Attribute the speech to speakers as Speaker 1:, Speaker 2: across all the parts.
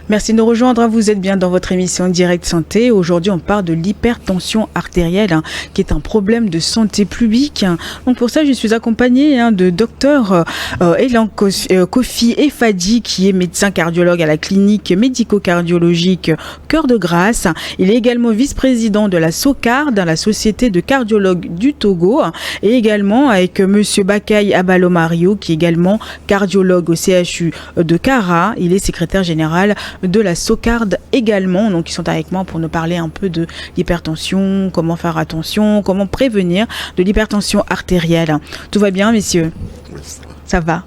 Speaker 1: Merci de nous rejoindre. Vous êtes bien dans votre émission Direct Santé. Aujourd'hui, on parle de l'hypertension artérielle, qui est un problème de santé publique. Donc pour ça, je suis accompagnée de docteur Elan Kofi Efadi, qui est médecin cardiologue à la clinique médico-cardiologique Cœur de Grâce. Il est également vice-président de la SOCARD, la Société de cardiologues du Togo, et également avec monsieur Bakay Abalomario, qui est également cardiologue au CHU de Kara. Il est secrétaire général de la SOCARD également. Donc ils sont avec moi pour nous parler un peu de l'hypertension, comment faire attention, comment prévenir de l'hypertension artérielle. Tout va bien, messieurs?
Speaker 2: Oui,
Speaker 1: ça va.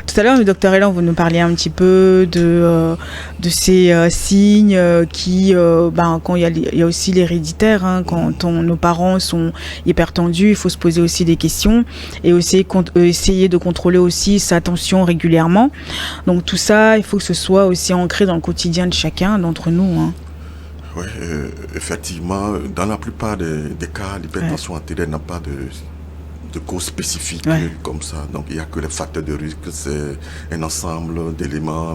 Speaker 1: Tout à l'heure, le docteur Elan, vous nous parliez un petit peu de ces signes qui, quand il y a aussi l'héréditaire, quand nos parents sont hypertendus, il faut se poser aussi des questions et aussi essayer de contrôler aussi sa tension régulièrement. Donc tout ça, il faut que ce soit aussi ancré dans le quotidien de chacun d'entre nous.
Speaker 2: Oui, effectivement, dans la plupart des cas, l'hypertension artérielle n'a pas de cause spécifique comme ça. Donc il n'y a que les facteurs de risque, c'est un ensemble d'éléments,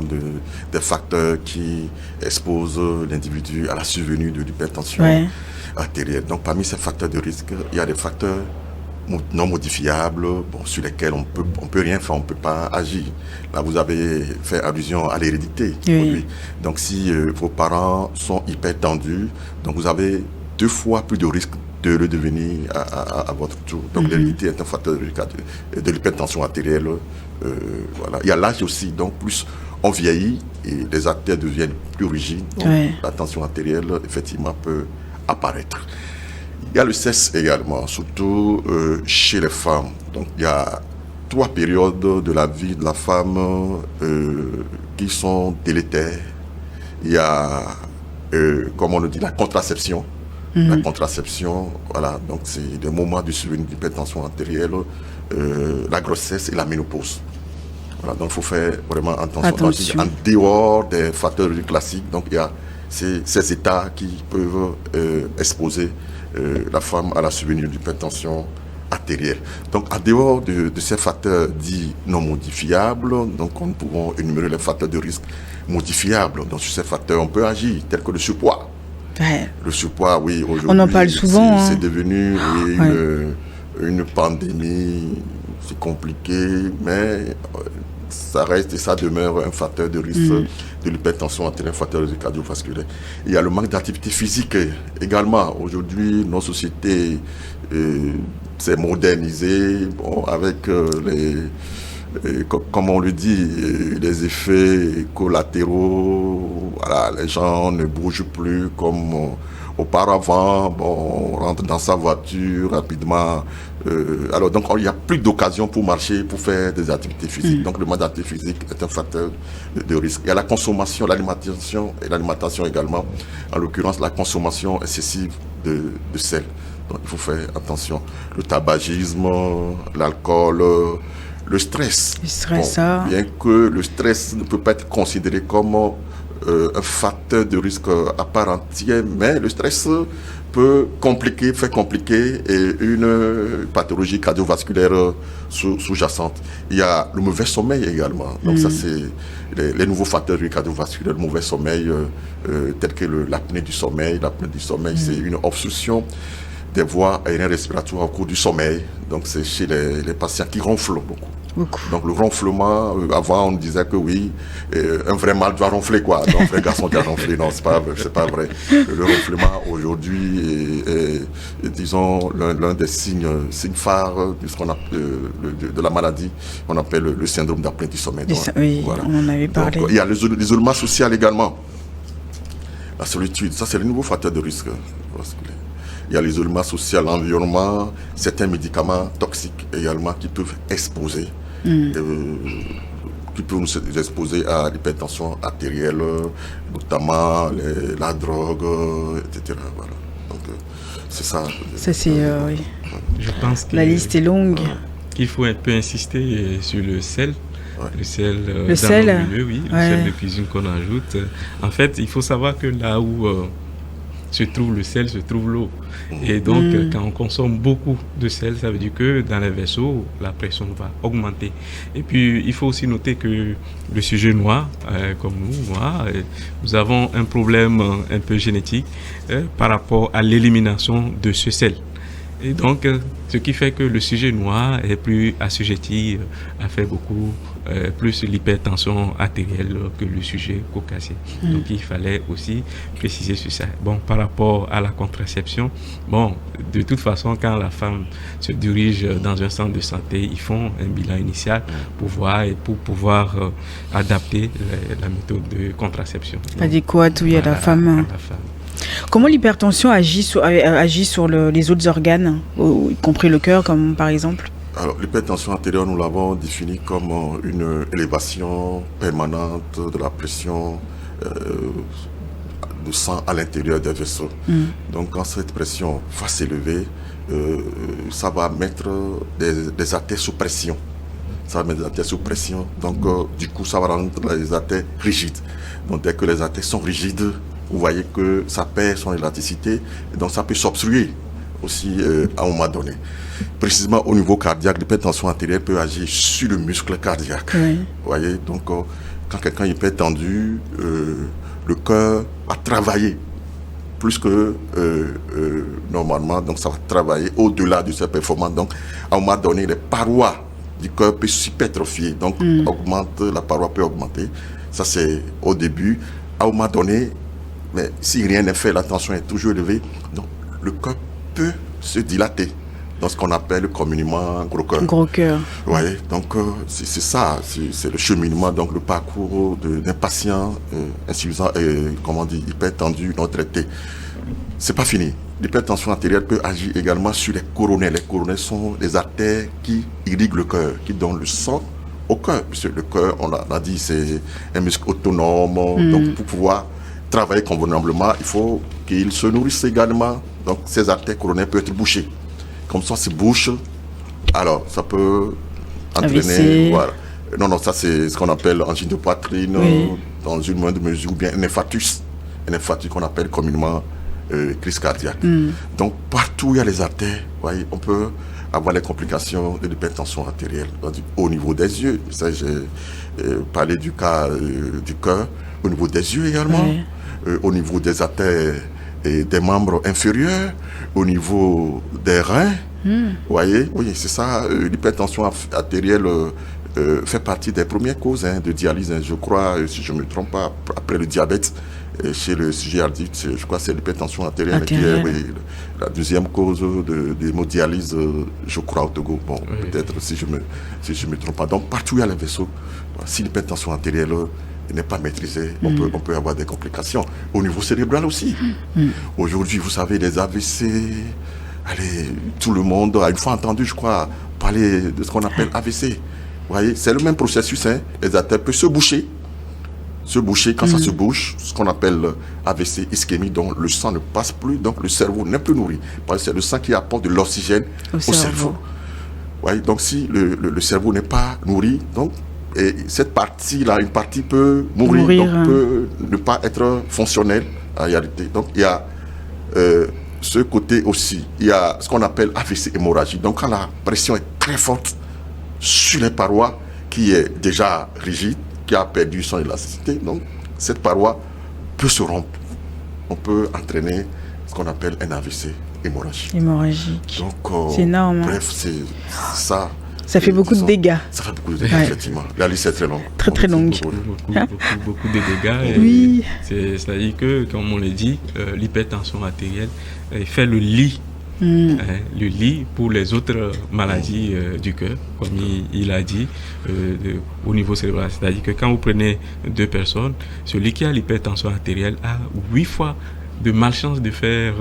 Speaker 2: des facteurs qui exposent l'individu à la survenue de l'hypertension artérielle. Donc parmi ces facteurs de risque, il y a des facteurs non modifiables, sur lesquels on peut rien faire, on ne peut pas agir. Là, vous avez fait allusion à l'hérédité. Oui. Donc si vos parents sont hypertendus, donc vous avez 2 fois plus de risques de le devenir à votre tour. Donc l'hérédité est un facteur de l'hypertension artérielle. Voilà. Il y a l'âge aussi, donc plus on vieillit et les artères deviennent plus rigides. Donc la tension artérielle, effectivement, peut apparaître. Il y a le sexe également, surtout chez les femmes. Donc il y a 3 périodes de la vie de la femme qui sont délétères. Il y a, comme on le dit, la contraception. La contraception, voilà, donc c'est des moments de survenue d'hypertension artérielle, la grossesse et la ménopause. Voilà, donc il faut faire vraiment attention. En dehors des facteurs classiques, donc il y a ces états qui peuvent exposer la femme à la survenue d'hypertension artérielle. Donc en dehors de ces facteurs dits non modifiables, donc nous pouvons énumérer les facteurs de risque modifiables. Donc sur ces facteurs, on peut agir, tels que le surpoids. Le surpoids, oui, aujourd'hui,
Speaker 1: on en parle souvent.
Speaker 2: C'est devenu une pandémie, c'est compliqué, mais ça reste et ça demeure un facteur de risque de l'hypertension artérielle, un facteur de risque cardiovasculaire. Il y a le manque d'activité physique également. Aujourd'hui, nos sociétés s'est modernisée, avec comme on le dit, les effets collatéraux, voilà, les gens ne bougent plus comme auparavant, on rentre dans sa voiture rapidement. Alors donc il n'y a plus d'occasion pour marcher, pour faire des activités physiques. Donc le manque d'activité physique est un facteur de risque. Il y a la consommation, l'alimentation et l'alimentation également. En l'occurrence, la consommation excessive de sel. Donc il faut faire attention. Le tabagisme, l'alcool, le stress. Bien que le stress ne peut pas être considéré comme un facteur de risque à part entière, mais le stress peut faire compliquer une pathologie cardiovasculaire sous-jacente. Il y a le mauvais sommeil également. Donc ça, c'est les nouveaux facteurs cardiovasculaires, le mauvais sommeil, tel que l'apnée du sommeil. L'apnée du sommeil, c'est une obstruction des voies aériennes respiratoires au cours du sommeil. Donc c'est chez les patients qui ronflent beaucoup. Donc le ronflement, avant on disait que oui, un vrai mâle doit ronfler quoi, donc un vrai garçon doit ronfler, non c'est pas vrai. Le ronflement aujourd'hui est disons l'un des signes phares de la maladie, on appelle le syndrome d'apnée du sommeil. Donc,
Speaker 1: voilà. On en avait parlé.
Speaker 2: Donc, il y a l'isolement social également, la solitude, ça c'est le nouveau facteur de risque. Il y a l'isolement social, l'environnement, certains médicaments toxiques également qui peuvent exposer, qui peuvent nous exposer à l'hypertension artérielle, notamment la drogue, etc. Voilà. Donc c'est ça.
Speaker 1: Ça c'est oui.
Speaker 3: Je pense que
Speaker 1: la liste est longue.
Speaker 3: Qu'il faut un peu insister sur le sel. Le sel,
Speaker 1: le sel,
Speaker 3: le sel de cuisine qu'on ajoute. En fait, il faut savoir que là où se trouve le sel, se trouve l'eau. Et donc, quand on consomme beaucoup de sel, ça veut dire que dans les vaisseaux, la pression va augmenter. Et puis, il faut aussi noter que le sujet noir, comme nous avons un problème un peu génétique par rapport à l'élimination de ce sel. Et donc, ce qui fait que le sujet noir est plus assujetti à faire beaucoup plus l'hypertension artérielle que le sujet caucasien. Donc, il fallait aussi préciser sur ça. Bon, par rapport à la contraception, bon, de toute façon, quand la femme se dirige dans un centre de santé, ils font un bilan initial pour voir et pour pouvoir adapter la méthode de contraception.
Speaker 1: Adéquate, oui, à la femme. Comment l'hypertension agit sur les autres organes, y compris le cœur, comme par exemple?
Speaker 2: Alors, l'hypertension artérielle, nous l'avons définie comme une élévation permanente de la pression de sang à l'intérieur des vaisseaux. Donc, quand cette pression va s'élever, ça va mettre des artères sous pression. Ça va mettre des artères sous pression. Donc, du coup, ça va rendre les artères rigides. Donc, dès que les artères sont rigides, vous voyez que ça perd son élasticité, et donc ça peut s'obstruer aussi à un moment donné. Précisément au niveau cardiaque, l'hypertension artérielle peut agir sur le muscle cardiaque. Oui. Vous voyez, donc quand quelqu'un est hypertendu, le cœur va travailler plus que normalement, donc ça va travailler au-delà de ses performances. Donc à un moment donné, les parois du cœur peuvent s'hypertrophier, donc la paroi peut augmenter. Ça c'est au début. À un moment donné, mais si rien n'est fait, la tension est toujours élevée, donc le cœur peut se dilater dans ce qu'on appelle communément gros cœur.
Speaker 1: Gros cœur.
Speaker 2: Oui, donc c'est ça, c'est le cheminement, donc le parcours d'un patient insuffisant et, comment dire, hypertendu non traité. C'est pas fini. L'hypertension artérielle peut agir également sur les coronets. Les coronets sont les artères qui irriguent le cœur, qui donnent le sang au cœur. Puisque le cœur, on l'a dit, c'est un muscle autonome, donc pour pouvoir travailler convenablement, il faut qu'il se nourrisse également. Donc, ces artères coronaires peuvent être bouchées. Comme ça, se bouche, alors ça peut entraîner. Voilà. Non, ça c'est ce qu'on appelle angine de poitrine, dans une moindre mesure, ou bien un infarctus qu'on appelle communément crise cardiaque. Donc, partout où il y a les artères, voyez, on peut avoir les complications de l'hypertension artérielle. Donc, au niveau des yeux, ça, j'ai parlé du cas du cœur, au niveau des yeux également. Au niveau des artères et des membres inférieurs, au niveau des reins. Voyez, oui, c'est ça, l'hypertension artérielle fait partie des premières causes de dialyse. Je crois, si je ne me trompe pas, après le diabète, chez le sujet adulte, je crois que c'est l'hypertension artérielle qui est la deuxième cause d'hémodialyse, je crois, au Togo. Bon, peut-être si je me trompe pas. Donc, partout où il y a les vaisseaux, si l'hypertension artérielle n'est pas maîtrisée, on peut avoir des complications. Au niveau cérébral aussi. Aujourd'hui, vous savez, les AVC, allez, tout le monde a une fois entendu, je crois, parler de ce qu'on appelle AVC. Vous voyez, c'est le même processus. Les artères peuvent se boucher. Quand ça se bouche, ce qu'on appelle AVC, ischémie, donc le sang ne passe plus, donc le cerveau n'est plus nourri. Parce que c'est le sang qui apporte de l'oxygène au cerveau. Ouais, donc si le cerveau n'est pas nourri, donc et cette partie-là, une partie peut mourir. Donc peut ne pas être fonctionnelle en réalité. Donc il y a ce côté aussi, il y a ce qu'on appelle AVC hémorragie. Donc quand la pression est très forte sur les parois, qui est déjà rigide, qui a perdu son élasticité, donc cette paroi peut se rompre. On peut entraîner ce qu'on appelle un AVC hémorragique. Donc,
Speaker 1: c'est énorme.
Speaker 2: Bref, c'est ça.
Speaker 1: Ça fait beaucoup de dégâts.
Speaker 2: Ça fait beaucoup de dégâts, effectivement. La liste est très longue.
Speaker 1: Très longue.
Speaker 3: Beaucoup de dégâts. C'est-à-dire que, comme on l'a dit, l'hypertension artérielle fait le lit. Le lit pour les autres maladies du cœur, comme il a dit, au niveau cérébral. C'est-à-dire que quand vous prenez 2 personnes, celui qui a l'hypertension artérielle a 8 fois de malchance de faire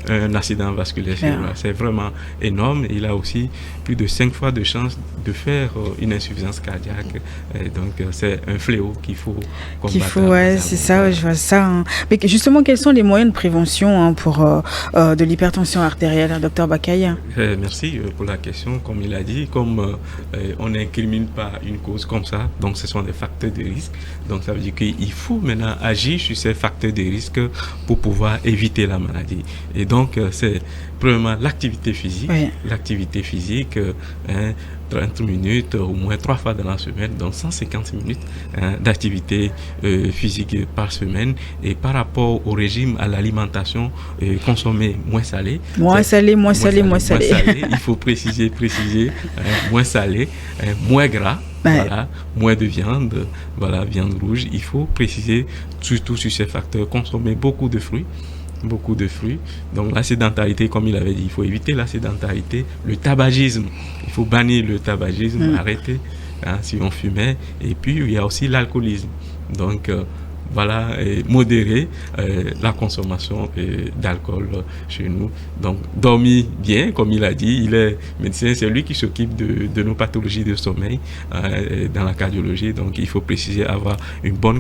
Speaker 3: un accident vasculaire cérébral. C'est vraiment énorme. Il a aussi plus de 5 fois de chance de faire une insuffisance cardiaque. Et donc, c'est un fléau qu'il faut combattre.
Speaker 1: C'est ça, je vois ça. Mais justement, quels sont les moyens de prévention pour de l'hypertension artérielle, Dr Bakay?
Speaker 3: Merci pour la question. Comme il a dit, comme on n'incrimine pas une cause comme ça, donc ce sont des facteurs de risque. Donc, ça veut dire qu'il faut maintenant agir sur ces facteurs de risque pour pouvoir éviter la maladie. Et donc, c'est premièrement l'activité physique.
Speaker 1: Oui.
Speaker 3: L'activité physique, 30 minutes, au moins 3 fois dans la semaine, donc 150 minutes d'activité physique par semaine. Et par rapport au régime, à l'alimentation, consommer moins salé.
Speaker 1: Moins salé.
Speaker 3: Il faut préciser, moins salé, moins gras.
Speaker 1: Ouais.
Speaker 3: Voilà, moins de viande, voilà, viande rouge. Il faut préciser surtout sur ces facteurs, consommer beaucoup de fruits. Donc la sédentarité, comme il avait dit, il faut éviter la sédentarité, le tabagisme, il faut bannir le tabagisme, arrêter si on fumait, et puis il y a aussi l'alcoolisme. Donc voilà, et modérer la consommation d'alcool chez nous. Donc, dormir bien, comme il a dit, il est médecin, c'est lui qui s'occupe de nos pathologies de sommeil dans la cardiologie. Donc, il faut préciser avoir une bonne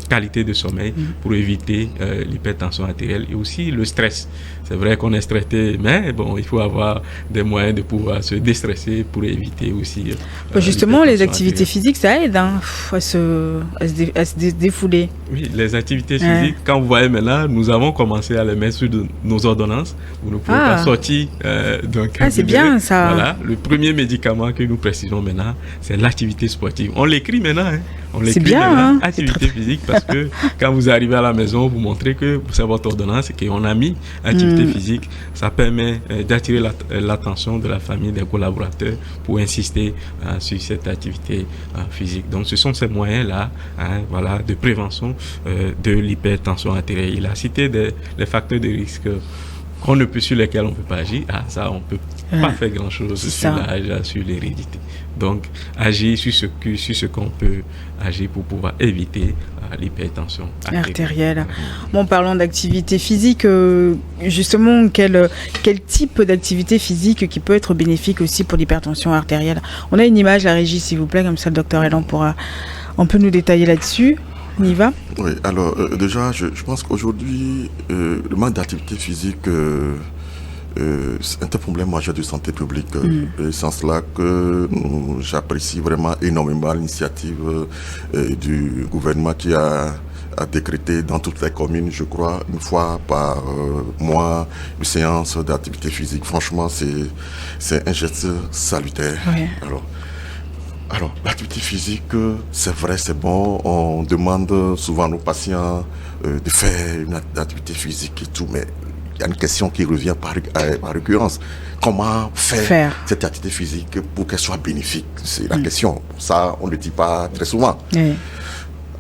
Speaker 3: qualité de sommeil pour éviter l'hypertension artérielle et aussi le stress. C'est vrai qu'on est stressé, mais bon, il faut avoir des moyens de pouvoir se déstresser pour éviter aussi.
Speaker 1: Justement, les activités physiques, ça aide à se défouler.
Speaker 3: Oui, les activités physiques, quand vous voyez maintenant, nous avons commencé à les mettre sur nos ordonnances. Vous ne pouvez pas sortir d'un cabinet.
Speaker 1: C'est bien ça.
Speaker 3: Voilà, le premier médicament que nous précisons maintenant, c'est l'activité sportive. On l'écrit maintenant. On l'écrit
Speaker 1: bien,
Speaker 3: maintenant, activité physique, parce que quand vous arrivez à la maison, vous montrez que c'est votre ordonnance et qu'on a mis activité physique. Ça permet d'attirer l'attention de la famille, des collaborateurs pour insister sur cette activité physique. Donc, ce sont ces moyens-là, voilà, de prévention de l'hypertension artérielle. Il a cité les facteurs de risque sur lesquels on ne peut pas agir. Ça, on ne peut pas faire grand-chose sur l'âge, sur l'hérédité. Donc, agir sur ce qu'on peut agir pour pouvoir éviter l'hypertension artérielle.
Speaker 1: Bon, parlons d'activité physique, justement, quel type d'activité physique qui peut être bénéfique aussi pour l'hypertension artérielle? On a une image, la régie, s'il vous plaît, comme ça le docteur Elan pourra un peu nous détailler là-dessus. On y va?
Speaker 2: Oui, alors déjà, je pense qu'aujourd'hui, le manque d'activité physique, c'est un problème majeur de santé publique. Et c'est en cela que j'apprécie vraiment énormément l'initiative du gouvernement qui a décrété dans toutes les communes, je crois, une fois par mois, une séance d'activité physique. Franchement, c'est un geste salutaire.
Speaker 1: Oui.
Speaker 2: Alors, l'activité physique, c'est vrai, c'est bon. On demande souvent à nos patients de faire une activité physique et tout, mais il y a une question qui revient par récurrence. Comment faire cette activité physique pour qu'elle soit bénéfique? C'est la question. Ça, on ne le dit pas très souvent. Oui.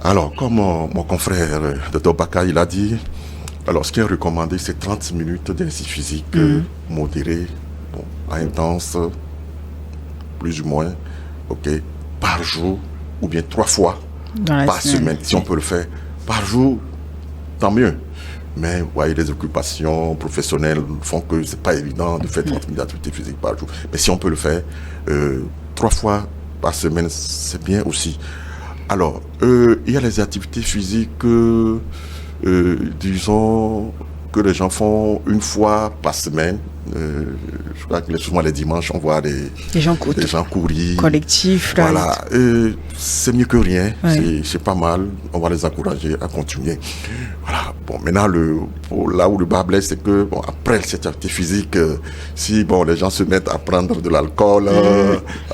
Speaker 2: Alors, comme mon confrère Dr Baka, il a dit, alors ce qui est recommandé, c'est 30 minutes d'exercice physique modéré, intense, plus ou moins. Par jour ou bien 3 fois par semaine. Si on peut le faire par jour, tant mieux. Mais vous voyez, les occupations professionnelles font que c'est pas évident de faire 30 minutes d'activité physique par jour. Mais si on peut le faire 3 fois par semaine, c'est bien aussi. Alors, il y a les activités physiques, disons, que les gens font une fois par semaine. Je crois que souvent les dimanches, on voit des gens courir.
Speaker 1: Collectif.
Speaker 2: Voilà. C'est mieux que rien. Ouais. C'est pas mal. On va les encourager à continuer. Voilà. Bon, maintenant, là où le bas blesse, c'est que, après cette activité physique, si, les gens se mettent à prendre de l'alcool,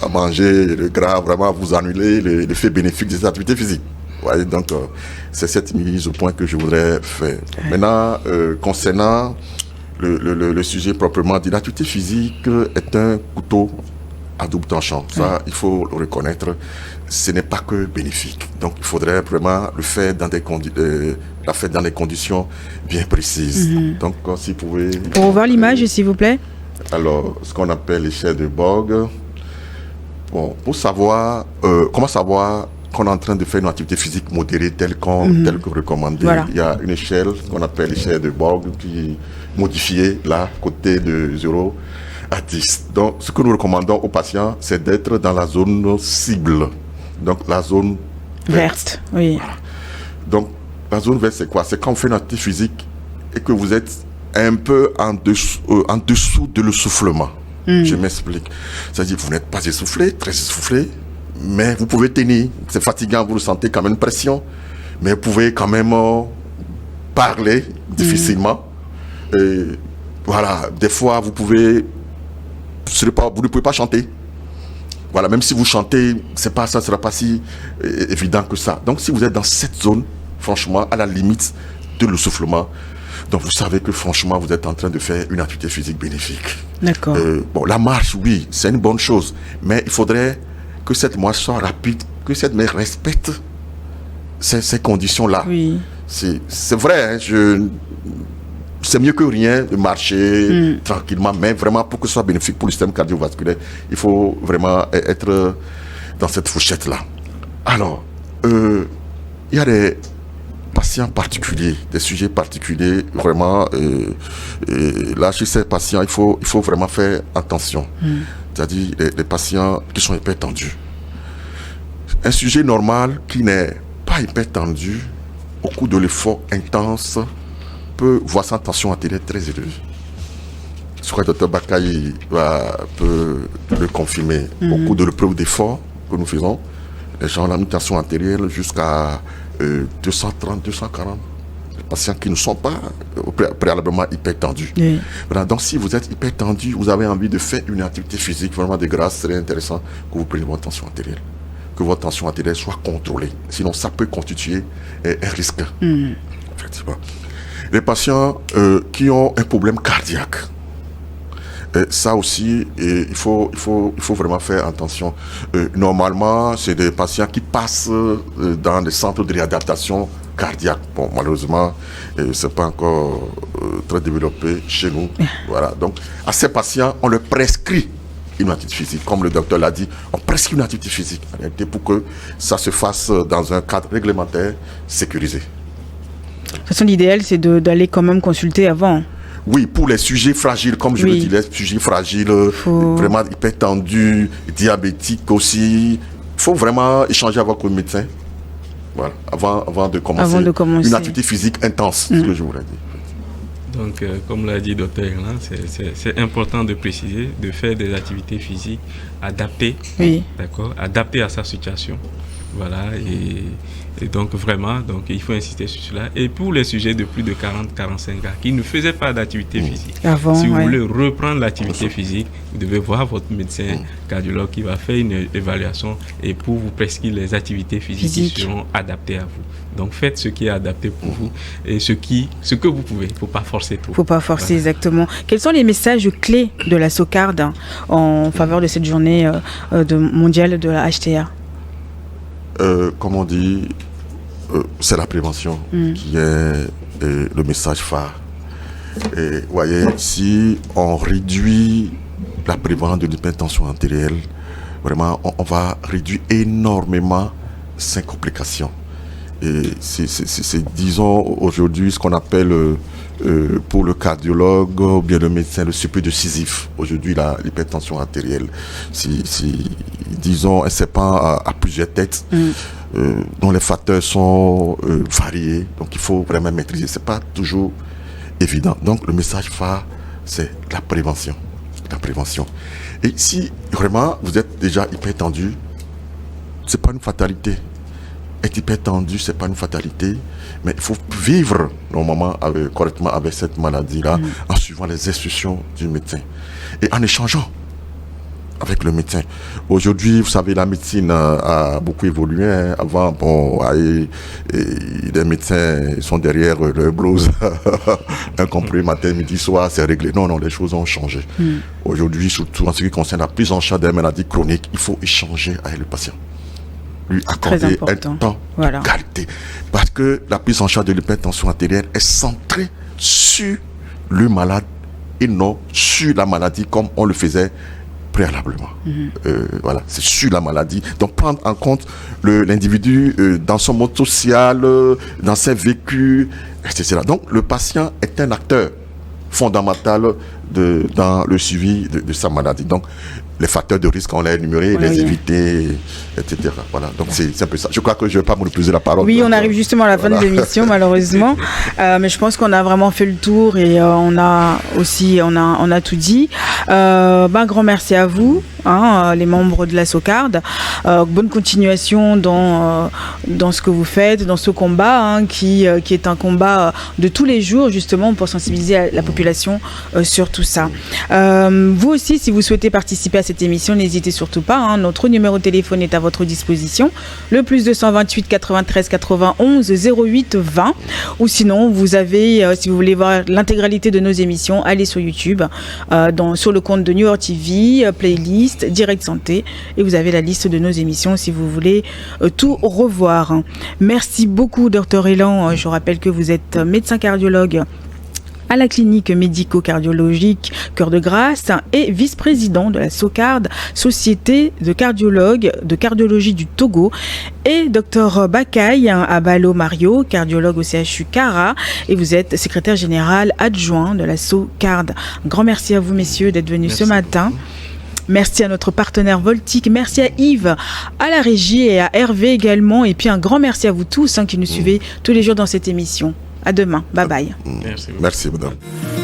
Speaker 2: à manger le gras, vraiment, vous annulez l'effet bénéfique de cette activité physique. Ouais, donc, c'est cette mise au point que je voudrais faire. Maintenant, concernant le sujet proprement dit, l'activité physique est un couteau à double tranchant. Ça, il faut le reconnaître. Ce n'est pas que bénéfique. Donc, il faudrait vraiment le faire dans des conditions bien précises. Donc, si vous pouvez...
Speaker 1: Pour revoir l'image, s'il vous plaît.
Speaker 2: Alors, ce qu'on appelle l'échelle de Borg. Bon, pour savoir... comment savoir qu'on est en train de faire une activité physique modérée telle que recommandée. Voilà. Il y a une échelle qu'on appelle l'échelle de Borg qui est modifiée là, côté de 0 à 10. Donc, ce que nous recommandons aux patients, c'est d'être dans la zone cible. Donc, la zone verte.
Speaker 1: Oui.
Speaker 2: Voilà. Donc, la zone verte, c'est quoi? C'est quand on fait une activité physique et que vous êtes un peu en dessous de l'essoufflement. Je m'explique. C'est-à-dire que vous n'êtes pas essoufflé, très essoufflé, mais vous pouvez tenir. C'est fatigant, vous ressentez quand même une pression, mais vous pouvez quand même parler difficilement. Et voilà, des fois, vous ne pouvez pas chanter. Voilà, même si vous chantez, ça ne sera pas si évident que ça. Donc, si vous êtes dans cette zone, franchement, à la limite de l'essoufflement, donc vous savez que franchement, vous êtes en train de faire une activité physique bénéfique.
Speaker 1: D'accord.
Speaker 2: La marche, oui, c'est une bonne chose. Mais il faudrait que cette marche soit rapide, que cette marche respecte ces conditions-là.
Speaker 1: Oui.
Speaker 2: C'est vrai, c'est mieux que rien de marcher tranquillement, mais vraiment pour que ce soit bénéfique pour le système cardiovasculaire, il faut vraiment être dans cette fourchette-là. Alors, il y a des patients particuliers, des sujets particuliers, vraiment, là, chez ces patients, il faut vraiment faire attention. C'est-à-dire les patients qui sont hypertendus. Un sujet normal qui n'est pas hypertendu, au cours de l'effort intense, peut voir sa tension artérielle très élevée. Je crois que le Dr Bakayi peut le confirmer. Au cours de l'épreuve d'effort que nous faisons, les gens ont une tension artérielle jusqu'à 230, 240. Les patients qui ne sont pas préalablement hypertendus. Oui. Voilà, donc si vous êtes hypertendu, vous avez envie de faire une activité physique vraiment de grâce, c'est intéressant que vous preniez votre tension artérielle. Que votre tension artérielle soit contrôlée. Sinon, ça peut constituer un risque. Effectivement. Les patients qui ont un problème cardiaque, ça aussi, il faut vraiment faire attention. Normalement, c'est des patients qui passent dans des centres de réadaptation cardiaque. Bon, malheureusement, c'est pas encore très développé chez nous. Voilà. Donc, à ces patients, on leur prescrit une activité physique. Comme le docteur l'a dit, on prescrit une activité physique, en réalité, pour que ça se fasse dans un cadre réglementaire sécurisé.
Speaker 1: De toute façon, l'idéal, c'est d'aller quand même consulter avant.
Speaker 2: Oui, pour les sujets fragiles, comme je le dis, les sujets fragiles, vraiment hypertendus, diabétiques aussi. Il faut vraiment échanger avec le médecin, voilà, avant de commencer une activité physique intense, ce que je voulais dire.
Speaker 3: Donc, comme l'a dit Dr Erland, c'est important de préciser, de faire des activités physiques adaptées, d'accord, adaptées à sa situation. Voilà, et donc vraiment, il faut insister sur cela. Et pour les sujets de plus de 40-45 ans qui ne faisaient pas d'activité physique, si vous voulez reprendre l'activité physique, vous devez voir votre médecin cardiologue qui va faire une évaluation et pour vous prescrire les activités physiques qui seront adaptées à vous. Donc faites ce qui est adapté pour vous et ce que vous pouvez. Il ne faut pas forcer tout.
Speaker 1: Il ne faut pas forcer, exactement. Quels sont les messages clés de la SOCARD en faveur de cette journée mondiale de la HTA?
Speaker 2: Comme on dit, c'est la prévention qui est le message phare. Et vous voyez, si on réduit la prévalence de l'hypertension artérielle, vraiment, on va réduire énormément ces complications. Et c'est disons, aujourd'hui, ce qu'on appelle pour le cardiologue ou bien le médecin, le supplé de Sisyphe. Aujourd'hui, l'hypertension artérielle, disons, un serpent à plusieurs têtes, dont les facteurs sont variés. Donc, il faut vraiment maîtriser. Ce n'est pas toujours évident. Donc, le message phare, c'est la prévention. La prévention. Et si vraiment vous êtes déjà hypertendu, ce n'est pas une fatalité. Être hypertendu, ce n'est pas une fatalité, mais il faut vivre normalement correctement avec cette maladie-là en suivant les instructions du médecin et en échangeant avec le médecin. Aujourd'hui, vous savez, la médecine a beaucoup évolué. Hein. Avant, les médecins sont derrière le blouse. Un comprimé matin, midi, soir, c'est réglé. Non, les choses ont changé. Aujourd'hui, surtout en ce qui concerne la prise en charge des maladies chroniques, il faut échanger avec le patient. Lui accorder un temps de qualité. Parce que la prise en charge de l'hypertension artérielle est centrée sur le malade et non sur la maladie comme on le faisait préalablement. Voilà, c'est sur la maladie. Donc prendre en compte l'individu dans son mode social, dans ses vécus, etc. Donc le patient est un acteur fondamental dans le suivi de sa maladie. Donc, les facteurs de risque, on l'a énuméré, les éviter, etc. Voilà, donc c'est un peu ça. Je crois que je ne vais pas monopoliser la parole.
Speaker 1: Oui, on arrive justement à la fin de l'émission, malheureusement. Mais je pense qu'on a vraiment fait le tour et on a tout dit. Un grand merci à vous, les membres de la SOCARD. Bonne continuation dans ce que vous faites, dans ce combat qui est un combat de tous les jours, justement, pour sensibiliser la population sur tout ça. Vous aussi, si vous souhaitez participer à cette émission, n'hésitez surtout pas. Notre numéro de téléphone est à votre disposition. Le + 228 93 91 08 20. Ou sinon, vous avez, si vous voulez voir l'intégralité de nos émissions, allez sur YouTube, sur le compte de New York TV, playlist, Direct Santé. Et vous avez la liste de nos émissions si vous voulez tout revoir. Merci beaucoup, Dr Elan. Je rappelle que vous êtes médecin cardiologue à la clinique médico-cardiologique Cœur de Grâce et vice-président de la SOCARD, Société de cardiologues de cardiologie du Togo, et Dr Bakay Abalo Mario, cardiologue au CHU Kara, et vous êtes secrétaire général adjoint de la SOCARD. Un grand merci à vous, messieurs, d'être venus ce matin. Merci à notre partenaire Voltic, merci à Yves, à la régie et à Hervé également, et puis un grand merci à vous tous qui nous suivez tous les jours dans cette émission. À demain. Bye bye.
Speaker 3: Merci.
Speaker 2: Merci, madame.